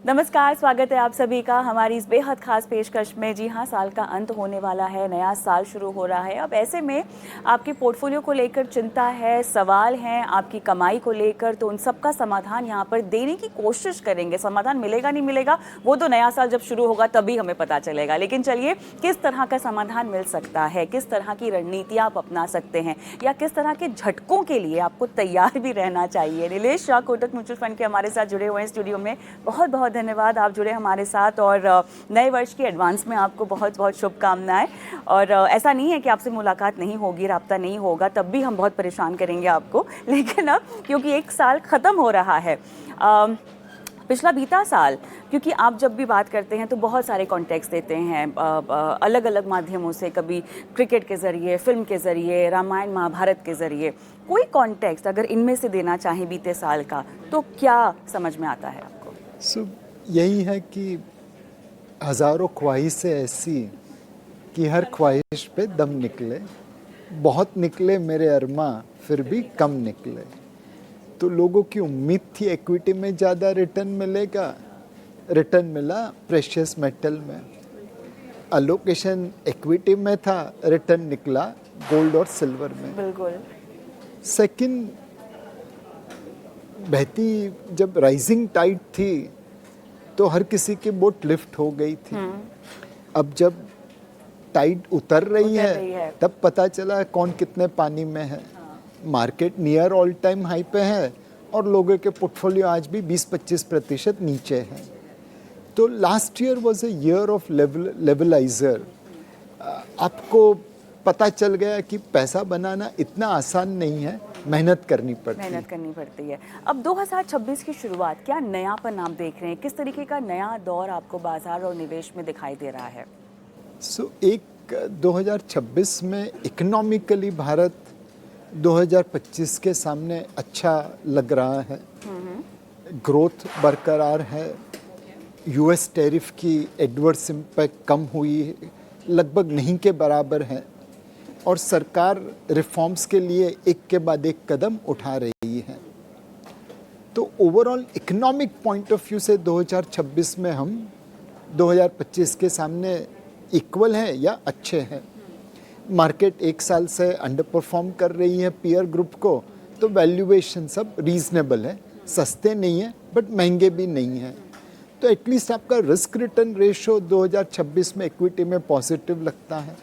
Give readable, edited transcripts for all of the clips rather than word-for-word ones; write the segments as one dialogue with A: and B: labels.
A: नमस्कार, स्वागत है आप सभी का हमारी इस बेहद खास पेशकश में। जी हाँ, साल का अंत होने वाला है, नया साल शुरू हो रहा है। अब ऐसे में आपके पोर्टफोलियो को लेकर चिंता है, सवाल हैं आपकी कमाई को लेकर, तो उन सब का समाधान यहाँ पर देने की कोशिश करेंगे। समाधान मिलेगा नहीं मिलेगा वो तो नया साल जब शुरू होगा तभी हमें पता चलेगा, लेकिन चलिए किस तरह का समाधान मिल सकता है, किस तरह की रणनीतियाँ आप अपना सकते हैं या किस तरह के झटकों के लिए आपको तैयार भी रहना चाहिए। नीलेश शाह कोटक म्यूचुअल फंड के हमारे साथ जुड़े हुए हैं स्टूडियो में। बहुत बहुत धन्यवाद आप जुड़े हमारे साथ, और नए वर्ष की एडवांस में आपको बहुत बहुत शुभकामनाएं। और ऐसा नहीं है कि आपसे मुलाकात नहीं होगी, राब्ता नहीं होगा, तब भी हम बहुत परेशान करेंगे आपको, लेकिन अब क्योंकि एक साल ख़त्म हो रहा है, पिछला बीता साल, क्योंकि आप जब भी बात करते हैं तो बहुत सारे कॉन्टेक्स्ट देते हैं अलग अलग माध्यमों से, कभी क्रिकेट के ज़रिए, फिल्म के ज़रिए, रामायण महाभारत के ज़रिए। कोई कॉन्टेक्स्ट अगर इनमें से देना चाहें बीते साल का, तो क्या समझ में आता है आपको?
B: यही है कि हज़ारों ख्वाहिशें ऐसी कि हर ख्वाहिश पे दम निकले, बहुत निकले मेरे अरमा फिर भी कम निकले। तो लोगों की उम्मीद थी इक्विटी में ज़्यादा रिटर्न मिलेगा, रिटर्न मिला प्रेशियस मेटल में। अलोकेशन इक्विटी में था, रिटर्न निकला गोल्ड और सिल्वर में।
A: बिल्कुल।
B: सेकंड, बहती जब राइजिंग टाइड थी तो हर किसी की बोट लिफ्ट हो गई थी। अब जब टाइड उतर रही है तब पता चला कौन कितने पानी में है। Market near all time high पे है और लोगों के पोर्टफोलियो आज भी 20-25% नीचे हैं। तो last year was a year of leveliser. आपको पता चल गया कि पैसा बनाना इतना आसान नहीं है, मेहनत करनी पड़ती है। अब 2026 की शुरुआत, क्या नयापन आप देख रहे हैं? किस तरीके का नया दौर आपको बाजार और निवेश में दिखाई दे रहा है? 2026 में इकोनॉमिकली भारत 2025 के सामने अच्छा लग रहा है। ग्रोथ बरकरार है, यूएस टैरिफ की एडवर्स इम्पैक्ट कम हुई, लगभग नहीं के बराबर है, और सरकार रिफॉर्म्स के लिए एक के बाद एक कदम उठा रही है। तो overall economic point of view से 2026 में हम 2025 के सामने इक्वल हैं या अच्छे हैं। मार्केट एक साल से अंडर परफॉर्म कर रही है पीयर ग्रुप को, तो वैल्यूएशन सब रीजनेबल है, सस्ते नहीं है बट महंगे भी नहीं हैं। तो एटलीस्ट आपका रिस्क रिटर्न रेशो 2026 में इक्विटी में पॉजिटिव लगता है।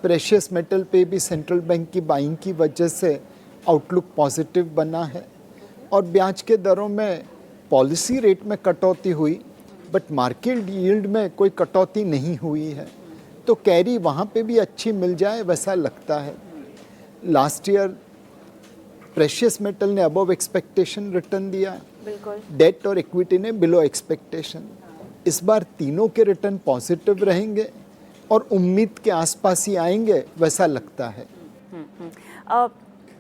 B: प्रेशियस मेटल पे भी सेंट्रल बैंक की बाइंग की वजह से आउटलुक पॉजिटिव बना है, और ब्याज के दरों में पॉलिसी रेट में कटौती हुई बट मार्केट यील्ड में कोई कटौती नहीं हुई है, तो कैरी वहाँ पे भी अच्छी मिल जाए वैसा लगता है। लास्ट ईयर प्रेशियस मेटल ने अबव एक्सपेक्टेशन रिटर्न दिया, डेट और इक्विटी ने बिलो एक्सपेक्टेशन। इस बार तीनों के रिटर्न पॉजिटिव रहेंगे और उम्मीद के आसपास ही आएंगे वैसा लगता है।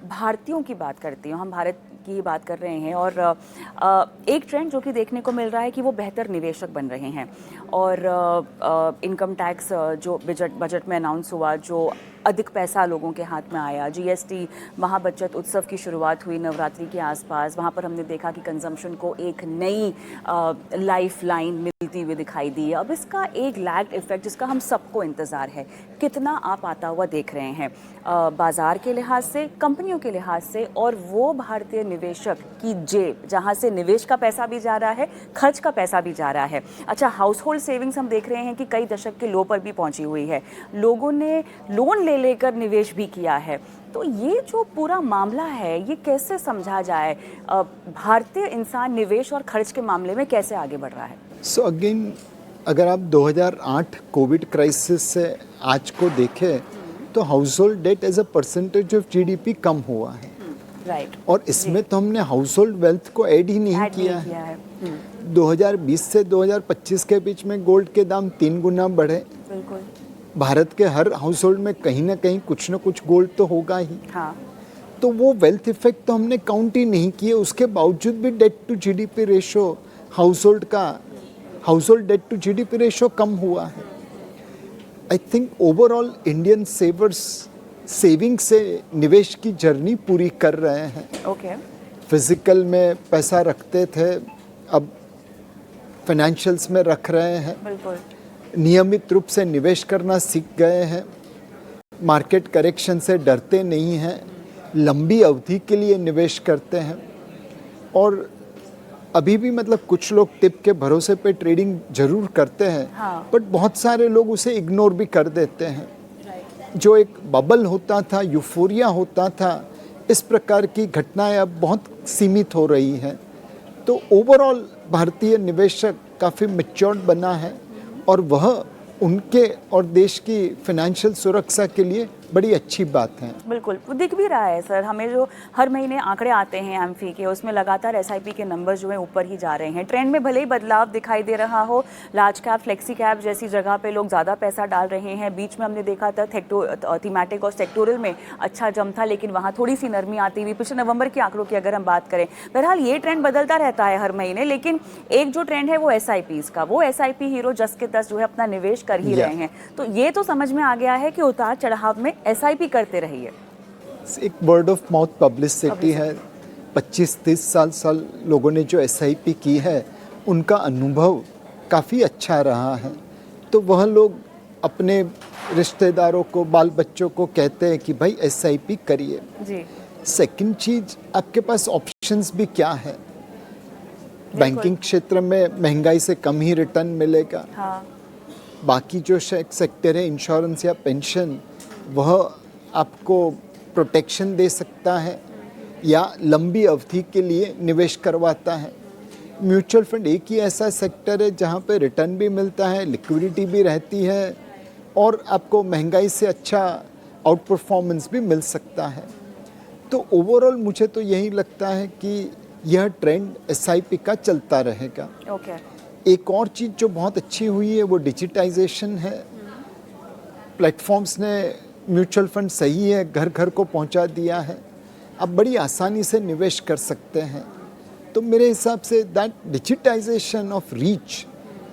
A: भारतीयों की बात करती हूँ, हम भारत की बात कर रहे हैं, और एक ट्रेंड जो कि देखने को मिल रहा है कि वो बेहतर निवेशक बन रहे हैं, और इनकम टैक्स जो बजट में अनाउंस हुआ, जो अधिक पैसा लोगों के हाथ में आया, जीएसटी महाबचत उत्सव की शुरुआत हुई नवरात्रि के आसपास, वहाँ पर हमने देखा कि कंजम्पशन को एक नई लाइफ लाइन मिलती हुई दिखाई दी। अब इसका एक लैग्ड इफेक्ट जिसका हम सबको इंतज़ार है, कितना आप आता हुआ देख रहे हैं बाजार के लिहाज से, कंपनियों के लिहाज से, और वो भारतीय निवेशक की जेब जहाँ से निवेश का पैसा भी जा रहा है, खर्च का पैसा भी जा रहा है। अच्छा, हाउस होल्ड सेविंग्स हम देख रहे हैं कि कई दशक के लो पर भी पहुंची हुई है, लोगों ने लोन लेकर निवेश भी किया है। तो ये जो पूरा मामला है, ये कैसे समझा जाए? भारतीय इंसान निवेश और खर्च के मामले में कैसे आगे बढ़ रहा है?
B: अगेन, अगर आप 2008 कोविड क्राइसिस से आज को देखें तो household debt as a percentage of GDP कम हुआ है।
A: राइट।
B: और इसमें तो हमने हाउस होल्ड वेल्थ को ऐड ही नहीं किया है। 2020 से 2025 के बीच में गोल्ड के दाम 3 गुना बढ़े।
A: बिल्कुल।
B: भारत के हर हाउस होल्ड में कहीं ना कहीं कुछ ना कुछ गोल्ड तो होगा ही।
A: हाँ।
B: तो वो वेल्थ इफेक्ट तो हमने काउंट ही नहीं किए। उसके बावजूद भी debt to GDP ratio, household debt to GDP ratio कम हुआ है। I think overall Indian savers saving से निवेश की जर्नी पूरी कर रहे हैं।
A: ओके।
B: फिजिकल में पैसा रखते थे, अब फाइनेंशियल्स में रख रहे हैं,
A: बिल्कुल
B: नियमित रूप से निवेश करना सीख गए हैं, मार्केट करेक्शन से डरते नहीं हैं, लंबी अवधि के लिए निवेश करते हैं। और अभी भी मतलब कुछ लोग टिप के भरोसे पे ट्रेडिंग जरूर करते हैं,
A: हाँ।
B: बट बहुत सारे लोग उसे इग्नोर भी कर देते हैं। जो एक बबल होता था, यूफोरिया होता था, इस प्रकार की घटनाएं अब बहुत सीमित हो रही हैं। तो ओवरऑल भारतीय निवेशक काफ़ी मैच्योर्ड बना है और वह उनके और देश की फाइनेंशियल सुरक्षा के लिए बड़ी अच्छी बात है।
A: बिल्कुल, वो दिख भी रहा है सर, हमें जो हर महीने आंकड़े आते हैं एमफी के, उसमें लगातार एसआईपी के नंबर जो है ऊपर ही जा रहे हैं। ट्रेंड में भले ही बदलाव दिखाई दे रहा हो, लार्ज कैप, फ्लेक्सी कैप जैसी जगह पे लोग ज़्यादा पैसा डाल रहे हैं। बीच में हमने देखा था थीमेटिक और सेक्टोरल में अच्छा जम था, लेकिन वहाँ थोड़ी सी नरमी आती हुई पिछले नवंबर के आंकड़ों की अगर हम बात करें। बहरहाल ये ट्रेंड बदलता रहता है हर महीने, लेकिन एक जो ट्रेंड है वो एसआईपीज़ का, वो एसआईपी हीरो 10 के 10 जो है अपना निवेश कर ही रहे हैं। तो ये तो समझ में आ गया है कि उतार चढ़ाव में एसआईपी करते रहिए।
B: एक वर्ड ऑफ माउथ पब्लिसिटी है। 25-30 साल लोगों ने जो एसआईपी की है, उनका अनुभव काफ़ी अच्छा रहा है। तो वह लोग अपने रिश्तेदारों को, बाल बच्चों को कहते हैं कि भाई एसआईपी करिए।
A: जी।
B: सेकंड चीज, आपके पास ऑप्शंस भी क्या है। बैंकिंग क्षेत्र में महंगाई से कम ही रिटर्न मिलेगा।
A: हाँ।
B: बाकी जो सेक्टर है, इंश्योरेंस या पेंशन, वह आपको प्रोटेक्शन दे सकता है या लंबी अवधि के लिए निवेश करवाता है। म्यूचुअल फंड एक ही ऐसा सेक्टर है जहाँ पे रिटर्न भी मिलता है, लिक्विडिटी भी रहती है और आपको महंगाई से अच्छा आउट परफॉर्मेंस भी मिल सकता है। तो ओवरऑल मुझे तो यही लगता है कि यह ट्रेंड एसआईपी का चलता रहेगा।
A: ओके।
B: एक और चीज़ जो बहुत अच्छी हुई है वो डिजिटाइजेशन है। प्लेटफॉर्म्स ने म्यूचुअल फंड सही है, घर घर को पहुंचा दिया है। आप बड़ी आसानी से निवेश कर सकते हैं। तो मेरे हिसाब से that digitization of reach,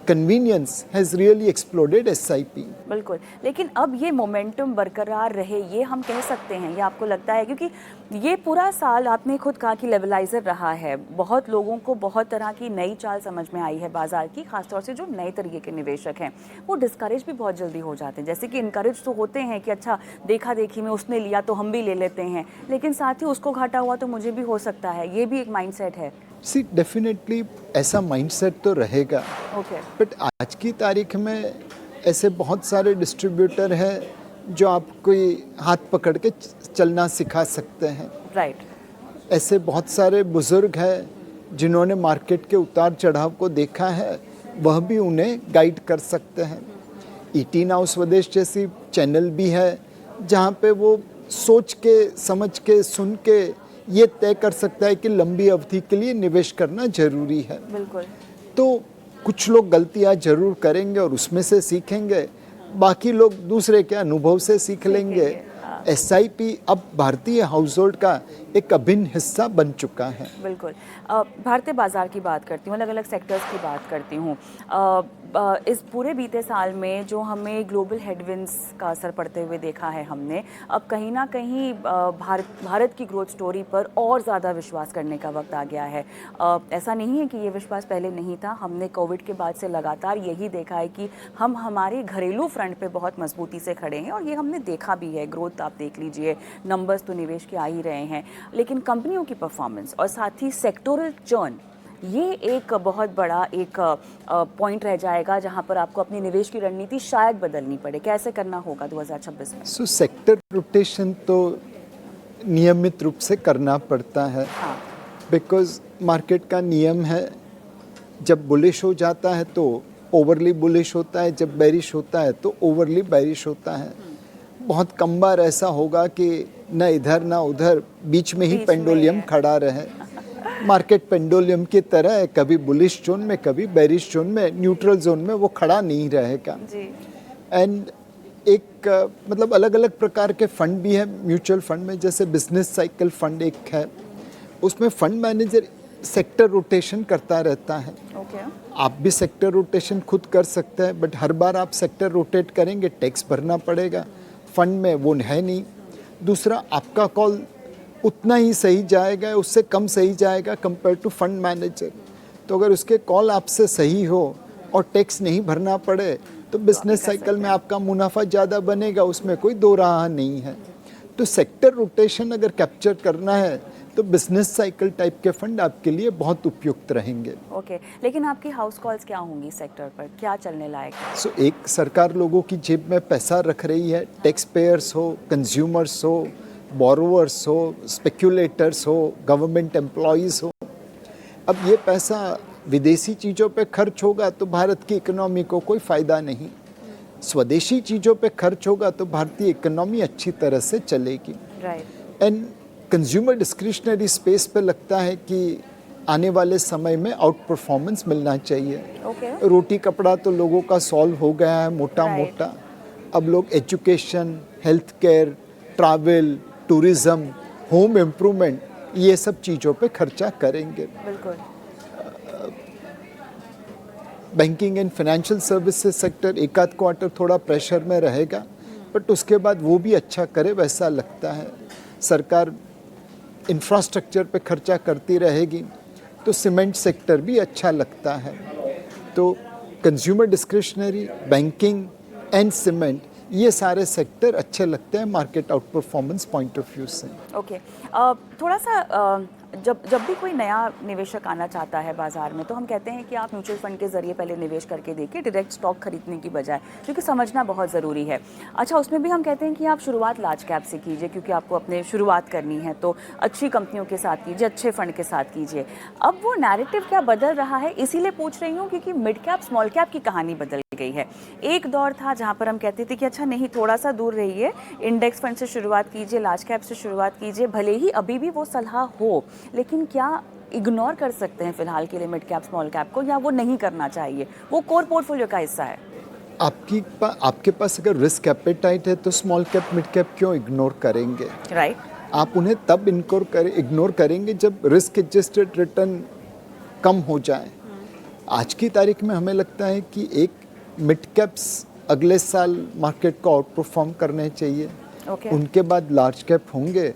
B: convenience has really exploded SIP.
A: बिल्कुल, लेकिन अब ये मोमेंटम बरकरार रहे, ये हम कह सकते हैं, ये आपको लगता है? क्योंकि ये पूरा साल आपने खुद कहा कि लेवलाइजर रहा है, बहुत लोगों को बहुत तरह की नई चाल समझ में आई है बाजार की, खासतौर से जो नए तरीके के निवेशक हैं वो डिस्करेज भी बहुत जल्दी हो जाते हैं। जैसे कि इनकरेज तो होते हैं कि अच्छा देखा देखी में उसने लिया तो हम भी ले लेते हैं, लेकिन साथ ही उसको घाटा हुआ तो मुझे भी हो सकता है, ये भी एक माइंडसेट है।
B: सी डेफिनेटली ऐसा माइंडसेट तो रहेगा।
A: ओके।
B: बट आज की तारीख में ऐसे बहुत सारे डिस्ट्रीब्यूटर हैं जो आपको हाथ पकड़ के चलना सिखा सकते हैं।
A: राइट।
B: ऐसे बहुत सारे बुजुर्ग हैं जिन्होंने मार्केट के उतार चढ़ाव को देखा है, वह भी उन्हें गाइड कर सकते हैं। ईटी नाउ स्वदेश जैसी चैनल भी है जहाँ पे वो सोच के, समझ के, सुन के ये तय कर सकता है कि लंबी अवधि के लिए निवेश करना जरूरी है।
A: बिल्कुल।
B: तो कुछ लोग गलतियां जरूर करेंगे और उसमें से सीखेंगे, बाकी लोग दूसरे के अनुभव से सीख लेंगे। एसआईपी अब भारतीय हाउस होल्ड का एक अभिन्न हिस्सा बन चुका है।
A: बिल्कुल। भारतीय बाजार की बात करती हूँ, अलग अलग सेक्टर्स की बात करती हूँ। इस पूरे बीते साल में जो हमें ग्लोबल हेडविंड्स का असर पड़ते हुए देखा है हमने, अब कहीं ना कहीं भारत की ग्रोथ स्टोरी पर और ज़्यादा विश्वास करने का वक्त आ गया है। ऐसा नहीं है कि ये विश्वास पहले नहीं था, हमने कोविड के बाद से लगातार यही देखा है कि हम हमारे घरेलू फ्रंट पे बहुत मजबूती से खड़े हैं और ये हमने देखा भी है। ग्रोथ आप देख लीजिए, नंबर्स तो निवेश के आ ही रहे हैं, लेकिन कंपनियों की परफॉर्मेंस और साथ ही सेक्टोरल चर्न, ये एक बहुत बड़ा एक पॉइंट रह जाएगा जहां पर आपको अपनी निवेश की रणनीति शायद बदलनी पड़े। कैसे करना होगा 2026 में?
B: सेक्टर रोटेशन तो नियमित रूप से करना पड़ता है।
A: हाँ।
B: बिकॉज मार्केट का नियम है, जब बुलिश हो जाता है तो ओवरली बुलिश होता है, जब बेरिश होता है तो ओवरली बेरिश होता है। बहुत कम बार ऐसा होगा कि न इधर ना उधर, बीच में ही पेंडुलम खड़ा रहे। मार्केट पेंडुलम की तरह है, कभी बुलिश जोन में, कभी बेरिश जोन में, न्यूट्रल जोन में वो खड़ा नहीं रहेगा। एंड एक मतलब अलग अलग प्रकार के फंड भी है म्यूचुअल फंड में, जैसे बिजनेस साइकिल फंड एक है, उसमें फंड मैनेजर सेक्टर रोटेशन करता रहता है। आप भी सेक्टर रोटेशन खुद कर सकते हैं, बट हर बार आप सेक्टर रोटेट करेंगे टैक्स भरना पड़ेगा, फंड में वो है नहीं। दूसरा, आपका कॉल उतना ही सही जाएगा, उससे कम सही जाएगा कंपेयर टू फंड मैनेजर। तो अगर उसके कॉल आपसे सही हो और टैक्स नहीं भरना पड़े तो बिजनेस साइकिल में आपका मुनाफा ज़्यादा बनेगा, उसमें कोई दो राह नहीं है। तो सेक्टर रोटेशन अगर कैप्चर करना है तो बिजनेस साइकिल टाइप के फंड आपके लिए बहुत उपयुक्त रहेंगे।
A: ओके, लेकिन आपकी हाउस कॉल्स क्या होंगी सेक्टर पर, क्या चलने लायक है?
B: सो एक, सरकार लोगों की जेब में पैसा रख रही है, टैक्स पेयर्स हो, कंज्यूमर्स हो, बोरोवर्स हो, स्पेक्यूलेटर्स हो, गवर्नमेंट एम्प्लॉयज़ हो। अब ये पैसा विदेशी चीज़ों पे खर्च होगा तो भारत की इकोनॉमी को कोई फ़ायदा नहीं, स्वदेशी चीज़ों पे खर्च होगा तो भारतीय इकोनॉमी अच्छी तरह से चलेगी।
A: Right.
B: And consumer discretionary space पे लगता है कि आने वाले समय में आउट परफॉर्मेंस मिलना चाहिए।
A: ओके।
B: रोटी कपड़ा तो लोगों का सॉल्व हो गया है मोटा
A: Right.
B: मोटा। अब लोग education, health care, travel, tourism, home improvement, ये सब चीज़ों पे खर्चा करेंगे।
A: बिल्कुल।
B: Banking and financial services sector एक आध क्वार्टर थोड़ा प्रेशर में रहेगा, बट उसके बाद वो भी अच्छा करे वैसा लगता है। सरकार इंफ्रास्ट्रक्चर पे खर्चा करती रहेगी तो सीमेंट सेक्टर भी अच्छा लगता है। तो consumer discretionary, banking and cement, ये सारे सेक्टर अच्छे लगते हैं market out performance point of view से।
A: ओके। थोड़ा सा जब भी कोई नया निवेशक आना चाहता है बाजार में तो हम कहते हैं कि आप म्यूचुअल फंड के जरिए पहले निवेश करके देखिए, डायरेक्ट स्टॉक खरीदने की बजाय, क्योंकि समझना बहुत ज़रूरी है। अच्छा, उसमें भी हम कहते हैं कि आप शुरुआत लार्ज कैप से कीजिए, क्योंकि आपको अपने शुरुआत करनी है तो अच्छी कंपनियों के साथ कीजिए, अच्छे फंड के साथ कीजिए। अब वो नैरेटिव क्या बदल रहा है, इसीलिए पूछ रही हूँ क्योंकि मिड कैप स्मॉल कैप की कहानी बदल गई है। एक दौर था जहाँ पर हम कहते थे कि अच्छा नहीं, थोड़ा सा दूर रहिए, इंडेक्स फंड से शुरुआत कीजिए, लार्ज कैप से शुरुआत कीजिए, भले ही अभी भी वो सलाह हो, लेकिन क्या इग्नोर कर सकते हैं फिलहाल के लिए मिड कैप स्मॉल कैप को, या वो नहीं करना चाहिए, वो कोर पोर्टफोलियो का हिस्सा है?
B: आपके पास अगर रिस्क एपेटाइट है तो स्मॉल कैप मिड कैप क्यों इग्नोर करेंगे?
A: राइट।
B: आप उन्हें तब इग्नोर करेंगे जब रिस्क एडजस्टेड रिटर्न कम हो जाए। आज की तारीख में हमें लगता है कि एक मिड कैप्स अगले साल मार्केट को आउट परफॉर्म करने चाहिए।
A: ओके।
B: उनके बाद लार्ज कैप होंगे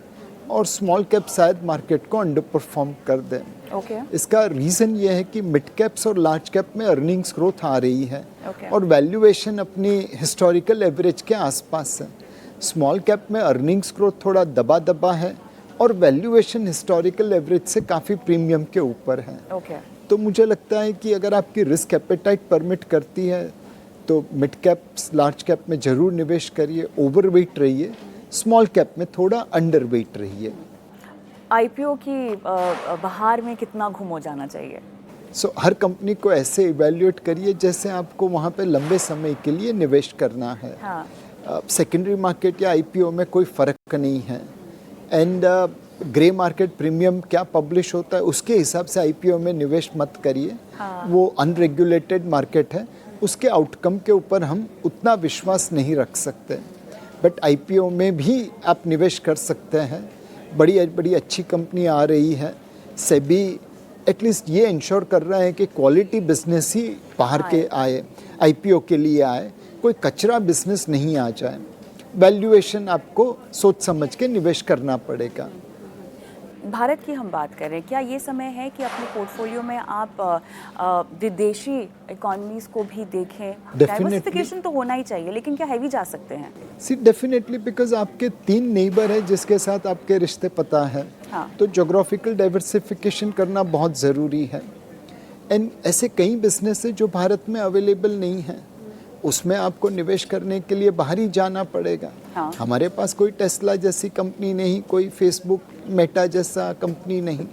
B: और स्मॉल कैप शायद मार्केट को अंडर परफॉर्म कर दें।
A: ओके।
B: इसका रीज़न ये है कि मिड कैप्स और लार्ज कैप में अर्निंग्स ग्रोथ आ रही है
A: Okay.
B: और वैल्यूएशन अपनी हिस्टोरिकल एवरेज के आसपास है। स्मॉल कैप में अर्निंग्स ग्रोथ थोड़ा दबा है और वैल्यूएशन हिस्टोरिकल एवरेज से काफ़ी प्रीमियम के ऊपर है।
A: ओके।
B: तो मुझे लगता है कि अगर आपकी रिस्क एपेटाइट परमिट करती है तो मिड कैप्स लार्ज कैप में ज़रूर निवेश करिए, ओवरवेट रहिए, स्मॉल कैप में थोड़ा अंडरवेट रहिए।
A: आईपीओ की बाहर में कितना घूम हो जाना चाहिए?
B: हर कंपनी को ऐसे इवैल्यूएट करिए जैसे आपको वहाँ पे लंबे समय के लिए निवेश करना है।
A: हाँ।
B: सेकेंडरी मार्केट या आईपीओ में कोई फ़र्क नहीं है। एंड ग्रे मार्केट प्रीमियम क्या पब्लिश होता है उसके हिसाब से आईपीओ में निवेश मत करिए।
A: हाँ।
B: वो अनरेगुलेटेड मार्केट है, उसके आउटकम के ऊपर हम उतना विश्वास नहीं रख सकते। बट आईपीओ में भी आप निवेश कर सकते हैं। बड़ी बड़ी अच्छी कंपनी आ रही है। सेबी एटलीस्ट ये इंश्योर कर रहा है कि क्वालिटी बिजनेस ही बाहर के आए, आईपीओ के लिए आए, कोई कचरा बिजनेस नहीं आ जाए। वैल्यूएशन आपको सोच समझ के निवेश करना पड़ेगा।
A: भारत की हम बात करें, क्या ये समय है कि अपने पोर्टफोलियो में आप विदेशी इकोनॉमीज को भी देखें? डाइवर्सिफिकेशन तो होना ही चाहिए, लेकिन क्या हैवी जा सकते हैं?
B: डेफिनेटली, बिकॉज आपके 3 नेबर है जिसके साथ आपके रिश्ते पता है।
A: हाँ।
B: तो जोग्राफिकल डाइवर्सिफिकेशन करना बहुत ज़रूरी है। एंड ऐसे कई बिजनेस है जो भारत में अवेलेबल नहीं है, उसमें आपको निवेश करने के लिए बाहर ही जाना पड़ेगा।
A: हाँ।
B: हमारे पास कोई टेस्ला जैसी कंपनी नहीं, कोई फेसबुक मेटा जैसा कंपनी नहीं,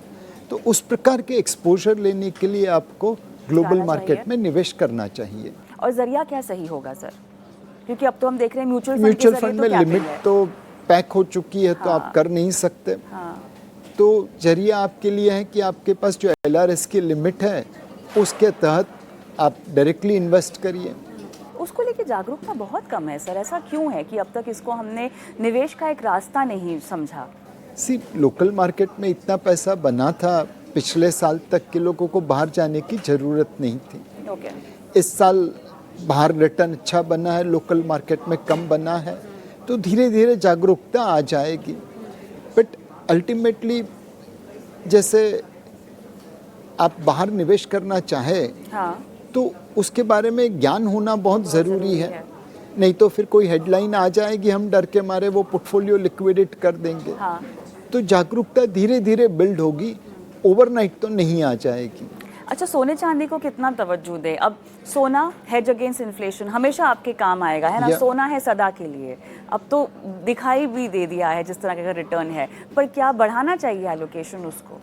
B: तो उस प्रकार के एक्सपोजर लेने के लिए आपको ग्लोबल मार्केट में निवेश करना चाहिए।
A: और जरिया क्या सही होगा सर? क्योंकि अब तो हम देख रहे हैं
B: म्यूचुअल फंड में लिमिट तो पैक हो चुकी है। हाँ। तो आप कर नहीं सकते।
A: हाँ।
B: तो जरिया आपके लिए है कि आपके पास जो LRS की लिमिट है उसके तहत आप डायरेक्टली इन्वेस्ट करिए।
A: उसको लेके जागरूकता बहुत कम है सर, ऐसा क्यों है कि अब तक इसको हमने निवेश का एक रास्ता नहीं समझा?
B: लोकल मार्केट में इतना पैसा बना था, पिछले साल तक के लोगों को बाहर जाने की ज़रूरत नहीं थी।
A: ओके।
B: इस साल बाहर रिटर्न अच्छा बना है, लोकल मार्केट में कम बना है, तो धीरे धीरे जागरूकता आ जाएगी। बट अल्टीमेटली जैसे आप बाहर निवेश करना चाहें
A: हाँ,
B: तो उसके बारे में ज्ञान होना बहुत ज़रूरी है। नहीं तो फिर कोई हेडलाइन आ जाएगी, हम डर के मारे वो पोर्टफोलियो लिक्विडेट कर देंगे।
A: हाँ।
B: तो जागरूकता धीरे धीरे बिल्ड होगी, ओवरनाइट तो नहीं आ जाएगी।
A: अच्छा, सोने चांदी को कितना तवज्जो दें? अब सोना हेज अगेंस्ट इन्फ्लेशन हमेशा आपके काम आएगा, है ना? सोना है सदा के लिए। अब तो दिखाई भी दे दिया है जिस तरह का रिटर्न है, पर क्या बढ़ाना चाहिए एलोकेशन उसको?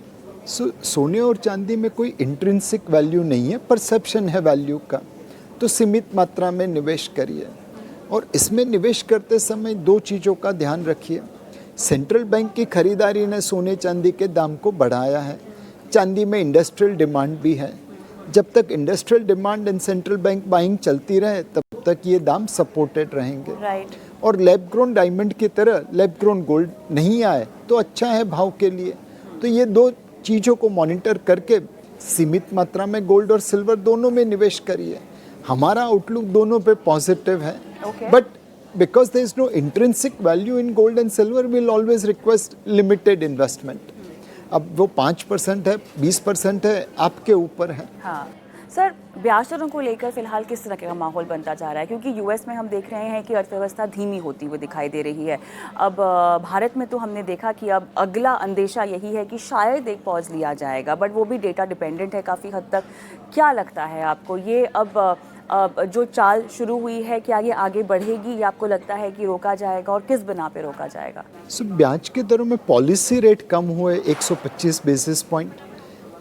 B: सोने और चांदी में कोई इंट्रिंसिक वैल्यू नहीं है, परसेप्शन है वैल्यू का। तो सीमित मात्रा में निवेश करिए, और इसमें निवेश करते समय दो चीज़ों का ध्यान रखिए। सेंट्रल बैंक की खरीदारी ने सोने चांदी के दाम को बढ़ाया है। चांदी में इंडस्ट्रियल डिमांड भी है। जब तक industrial demand and central bank buying चलती रहे तब तक ये दाम सपोर्टेड रहेंगे।
A: राइट।
B: और लैब ग्रोन डायमंड की तरह लैब ग्रोन गोल्ड नहीं आए तो अच्छा है भाव के लिए। तो ये दो चीज़ों को मॉनिटर करके सीमित मात्रा में गोल्ड और सिल्वर दोनों में निवेश करिए। हमारा आउटलुक दोनों पे पॉजिटिव है, but because there is no intrinsic value in gold and silver, will always request limited investment. अब वो 5% है, 20% है, आपके ऊपर है।
A: हाँ सर, ब्याज दरों को लेकर फिलहाल किस तरह का माहौल बनता जा रहा है? क्योंकि यूएस में हम देख रहे हैं कि अर्थव्यवस्था धीमी होती हुई दिखाई दे रही है। अब भारत में तो हमने देखा कि अब अगला अंदेशा यही है कि शायद एक पॉज लिया जाएगा, बट वो भी डेटा डिपेंडेंट है काफ़ी हद तक। क्या लगता है आपको, ये अब जो चाल शुरू हुई है क्या ये आगे बढ़ेगी, या आपको लगता है कि रोका जाएगा, और किस बिना पे रोका जाएगा?
B: ब्याज के दरों में पॉलिसी रेट कम हुए 125 बेसिस पॉइंट,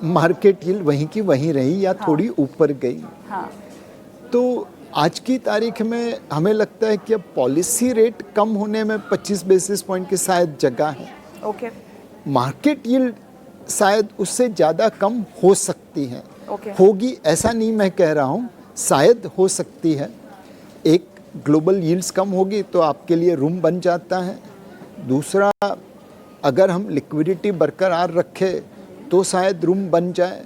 B: मार्केट यील्ड वहीं की वहीं रही या थोड़ी ऊपर गई।
A: हाँ।
B: तो आज की तारीख में हमें लगता है कि अब पॉलिसी रेट कम होने में 25 बेसिस पॉइंट की शायद जगह है।
A: ओके।
B: मार्केट यील्ड शायद उससे ज़्यादा कम हो सकती है। होगी ऐसा नहीं मैं कह रहा हूँ, शायद हो सकती है। एक, ग्लोबल यील्ड्स कम होगी तो आपके लिए रूम बन जाता है। दूसरा, अगर हम लिक्विडिटी बरकरार रखें तो शायद रूम बन जाए।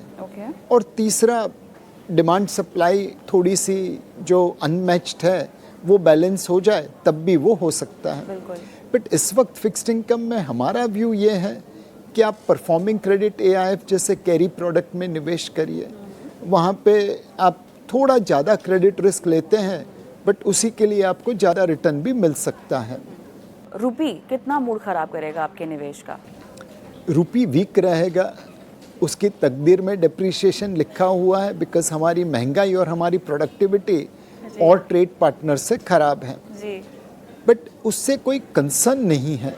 B: और तीसरा, डिमांड सप्लाई थोड़ी सी जो अनमैच्ड है वो बैलेंस हो जाए, तब भी वो हो सकता है। बट इस वक्त फिक्स्ड इनकम में हमारा व्यू ये है कि आप परफॉर्मिंग क्रेडिट AIF जैसे कैरी प्रोडक्ट में निवेश करिए। वहाँ पे आप थोड़ा ज़्यादा क्रेडिट रिस्क लेते हैं, बट उसी के लिए आपको ज़्यादा रिटर्न भी मिल सकता है।
A: रुपी कितना मूड खराब करेगा आपके निवेश का?
B: रुपी वीक रहेगा, उसकी तकदीर में डिप्रिशिएशन लिखा हुआ है, बिकॉज हमारी महंगाई और हमारी प्रोडक्टिविटी और ट्रेड पार्टनर से खराब है
A: जी।
B: बट उससे कोई कंसर्न नहीं है।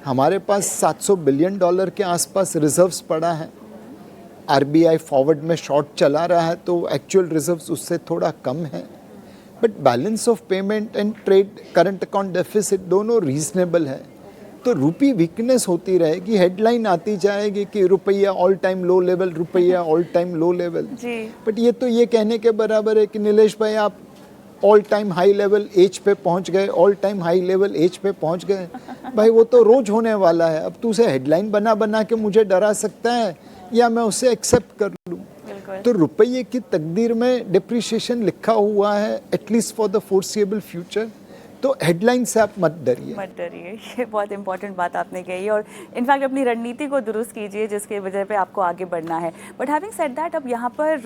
B: हमारे पास $700 बिलियन के आसपास रिजर्व्स पड़ा है। RBI फॉरवर्ड में शॉर्ट चला रहा है तो एक्चुअल रिजर्व्स उससे थोड़ा कम है, but balance of payment and trade current account deficit दोनों रीजनेबल है। तो रुपी वीकनेस होती रहेगी, हेडलाइन आती जाएगी कि रुपया ऑल टाइम लो लेवल, रुपया all time low level. But ये तो ये कहने के बराबर है कि नीलेश भाई आप all time high level edge पे पहुंच गए, all time high level edge पे पहुंच गए। भाई वो तो रोज होने वाला है। अब तू उसे हेडलाइन बना बना के मुझे डरा सकता है या मैं उसे एक्सेप्ट कर लूँ। तो रुपये की तकदीर में डिप्रिशिएशन लिखा हुआ है, at least for the foreseeable future. तो हेडलाइन से आप मत डरिए।
A: ये बहुत इंपॉर्टेंट बात आपने कही, और इनफैक्ट अपनी रणनीति को दुरुस्त कीजिए जिसके वजह पे आपको आगे बढ़ना है। बट हैविंग सेड दैट, अब यहाँ पर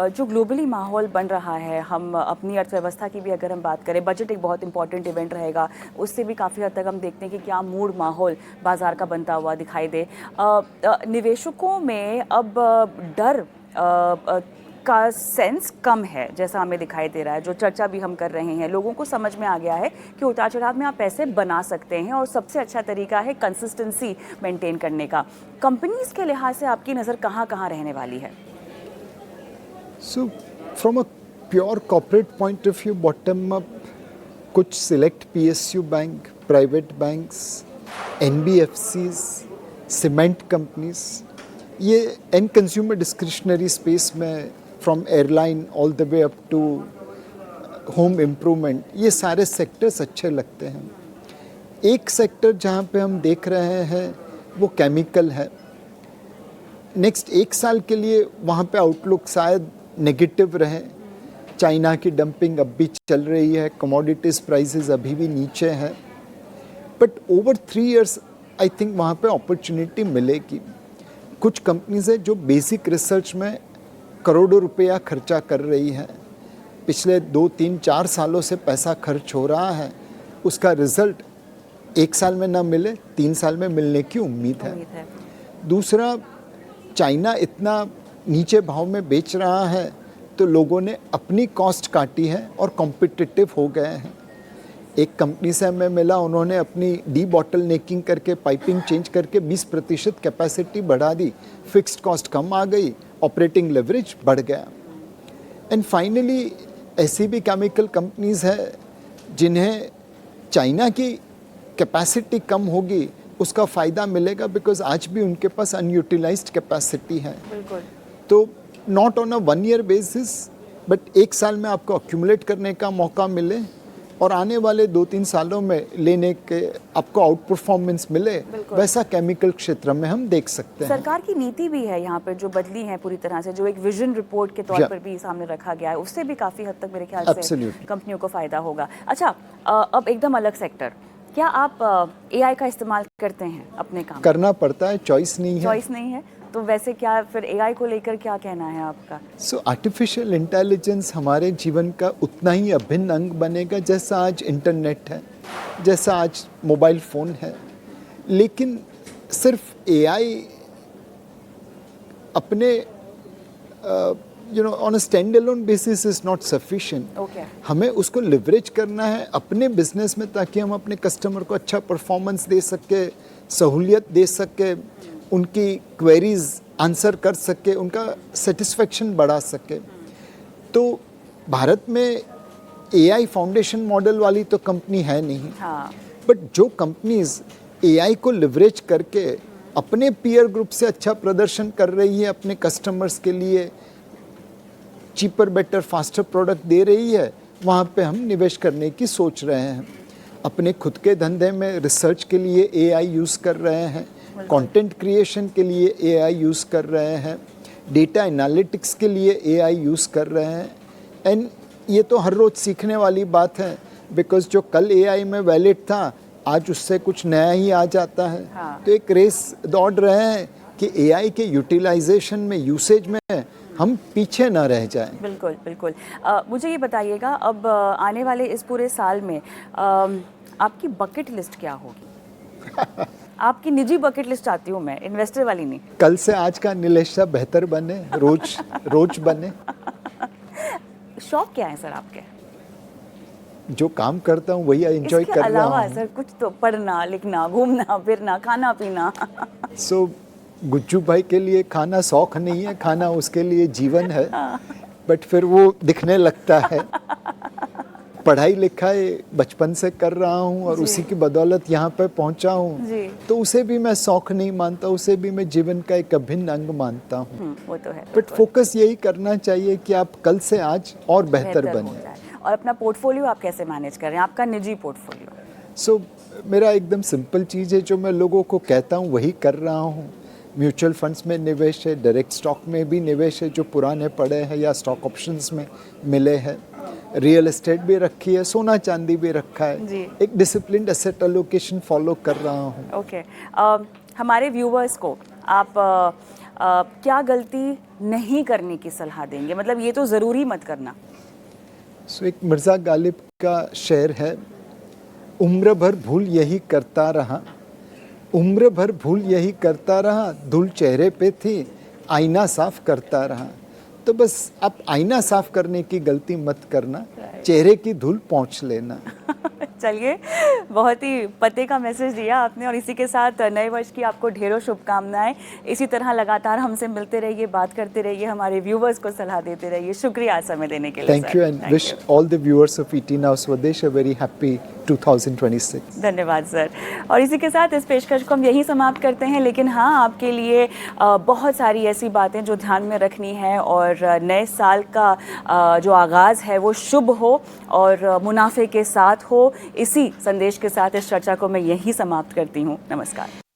A: जो ग्लोबली माहौल बन रहा है, हम अपनी अर्थव्यवस्था की भी अगर हम बात करें, बजट एक बहुत इंपॉर्टेंट इवेंट रहेगा, उससे भी काफ़ी हद तक हम देखते हैं कि क्या मूड माहौल बाजार का बनता हुआ दिखाई दे। निवेशकों में अब डर का सेंस कम है जैसा हमें दिखाई दे रहा है। जो चर्चा भी हम कर रहे हैं, लोगों को समझ में आ गया है कि उतार चढ़ाव में आप पैसे बना सकते हैं, और सबसे अच्छा तरीका है कंसिस्टेंसी मेंटेन करने का। कंपनीज के लिहाज से आपकी नज़र कहाँ कहाँ रहने वाली है?
B: So from a pure corporate point of view, bottom up, कुछ select PSU bank, private banks, NBFCs, cement companies, ये एंड कंज्यूमर डिस्क्रिशनरी स्पेस में from airline all the way up to home improvement, ये सारे sectors अच्छे लगते हैं। एक sector जहाँ पे हम देख रहे हैं वो केमिकल है। नेक्स्ट 1 साल के लिए वहाँ पे आउटलुक शायद नेगेटिव रहे। चाइना की डंपिंग अब भी चल रही है, कमोडिटीज़ प्राइसेस अभी भी नीचे हैं, but over 3 years I think वहाँ पे अपॉर्चुनिटी मिलेगी। कुछ कंपनीज है जो बेसिक रिसर्च में करोड़ों रुपया खर्चा कर रही है, पिछले 2-3-4 सालों से पैसा खर्च हो रहा है, उसका रिजल्ट 1 साल में ना मिले 3 साल में मिलने की उम्मीद है। दूसरा, चाइना इतना नीचे भाव में बेच रहा है तो लोगों ने अपनी कॉस्ट काटी है और कॉम्पिटिटिव हो गए हैं। एक कंपनी से हमें मिला, उन्होंने अपनी डी बॉटल नेकिंग करके पाइपिंग चेंज करके 20% कैपेसिटी बढ़ा दी, फिक्स्ड कॉस्ट कम आ गई, ऑपरेटिंग लेवरेज बढ़ गया। एंड फाइनली ऐसी भी केमिकल कंपनीज है जिन्हें चाइना की कैपेसिटी कम होगी उसका फ़ायदा मिलेगा, बिकॉज आज भी उनके पास अनयूटिलाइज्ड कैपेसिटी है।
A: बिल्कुल।
B: तो not on a 1 year basis, but 1 साल में आपको अक्यूमुलेट करने का मौका मिले और आने वाले 2-3 सालों में लेने के आपको आउट परफॉर्मेंस मिले, वैसा केमिकल क्षेत्र में हम देख सकते हैं।
A: सरकार की नीति भी है यहाँ पर जो बदली है पूरी तरह से, जो एक विजन रिपोर्ट के तौर पर भी सामने रखा गया है, उससे भी काफ़ी हद तक मेरे ख्याल से कंपनियों को फ़ायदा होगा। अच्छा, अब एकदम अलग सेक्टर, क्या आप एआई का इस्तेमाल करते हैं अपने काम?
B: करना पड़ता है, चॉइस नहीं है।
A: चॉइस नहीं है, तो वैसे क्या फिर एआई को लेकर क्या कहना है आपका?
B: आर्टिफिशियल इंटेलिजेंस हमारे जीवन का उतना ही अभिन्न अंग बनेगा जैसा आज इंटरनेट है, जैसा आज मोबाइल फ़ोन है। लेकिन सिर्फ एआई अपने on a stand alone basis is not sufficient. हमें उसको लिवरेज करना है अपने बिजनेस में, ताकि हम अपने कस्टमर को अच्छा परफॉर्मेंस दे सके, सहूलियत दे सके, उनकी क्वेरीज आंसर कर सके, उनका सेटिस्फेक्शन बढ़ा सके। तो भारत में एआई फाउंडेशन मॉडल वाली तो कंपनी है नहीं, बट जो कंपनीज एआई को लिवरेज करके अपने पीयर ग्रुप से अच्छा प्रदर्शन कर रही है, अपने कस्टमर्स के लिए चीपर बेटर फास्टर प्रोडक्ट दे रही है, वहाँ पे हम निवेश करने की सोच रहे हैं। अपने खुद के धंधे में रिसर्च के लिए एआई यूज़ कर रहे हैं, कंटेंट क्रिएशन के लिए एआई यूज़ कर रहे हैं, डेटा एनालिटिक्स के लिए एआई यूज़ कर रहे हैं। एंड ये तो हर रोज़ सीखने वाली बात है, बिकॉज जो कल एआई में वैलिड था आज उससे कुछ नया ही आ जाता है। तो एक रेस दौड़ रहे हैं कि एआई के यूटिलाइजेशन में, यूसेज में हम पीछे ना रह जाएं।
A: बिल्कुल बिल्कुल। मुझे ये बताइएगा, अब आने वाले इस पूरे साल में आपकी बकेट लिस्ट क्या होगी? आपकी निजी बकेट लिस्ट चाहती हूँ मैं, इन्वेस्टर वाली नहीं।
B: कल से आज का नीलेशा बेहतर बने, रोज बने।
A: शौक क्या है सर आपके?
B: जो काम करता हूँ वही एंजॉय कर रहा हूँ।
A: अलावा सर कुछ तो पढ़ना, लिखना, घूमना फिरना, खाना पीना।
B: गुज्जू भाई के लिए खाना शौक नहीं है, खाना उसके लिए जीवन है, बट फिर वो दिखने लगता है। पढ़ाई लिखाई बचपन से कर रहा हूँ और उसी की बदौलत यहाँ पे पहुँचा हूँ, तो उसे भी मैं शौक नहीं मानता, उसे भी मैं जीवन का एक अभिन्न अंग मानता हूँ।
A: वो तो है।
B: बट फोकस यही करना चाहिए कि आप कल से आज और बेहतर बने।
A: और अपना पोर्टफोलियो आप कैसे मैनेज कर रहे हैं, आपका निजी पोर्टफोलियो?
B: मेरा एकदम सिंपल चीज़ है, जो मैं लोगों को कहता हूँ वही कर रहा हूँ। म्यूचुअल फंड्स में निवेश है, डायरेक्ट स्टॉक में भी निवेश है जो पुराने पड़े हैं या स्टॉक ऑप्शंस में मिले हैं, रियल एस्टेट भी रखी है, सोना चांदी भी रखा है। एक डिसिप्लिन्ड एसेट एलोकेशन फॉलो कर रहा हूँ।
A: ओके। हमारे व्यूवर्स को आप क्या गलती नहीं करने की सलाह देंगे, मतलब ये तो ज़रूरी मत करना?
B: एक मिर्ज़ा गालिब का शेर है, उम्र भर भूल यही करता रहा, उम्र भर भूल यही करता रहा, धूल चेहरे पे थी आईना साफ करता रहा। तो बस आप आईना साफ करने की गलती मत करना, चेहरे की धूल पोंछ लेना।
A: चलिए, बहुत ही पते का मैसेज दिया आपने, और इसी के साथ नए वर्ष की आपको ढेरों शुभकामनाएं। इसी तरह लगातार हमसे मिलते रहिए, बात करते रहिए, हमारे व्यूवर्स को सलाह देते रहिए। शुक्रिया समय देने के लिए।
B: Thank you and wish all the viewers of ET now स्वदेश अ वेरी हैप्पी 2026।
A: धन्यवाद सर। और इसी के साथ इस पेशकश को हम यही समाप्त करते हैं, लेकिन हाँ, आपके लिए बहुत सारी ऐसी बातें जो ध्यान में रखनी है, और नए साल का जो आगाज़ है वो शुभ हो और मुनाफे के साथ हो। इसी संदेश के साथ इस चर्चा को मैं यहीं समाप्त करती हूँ। नमस्कार।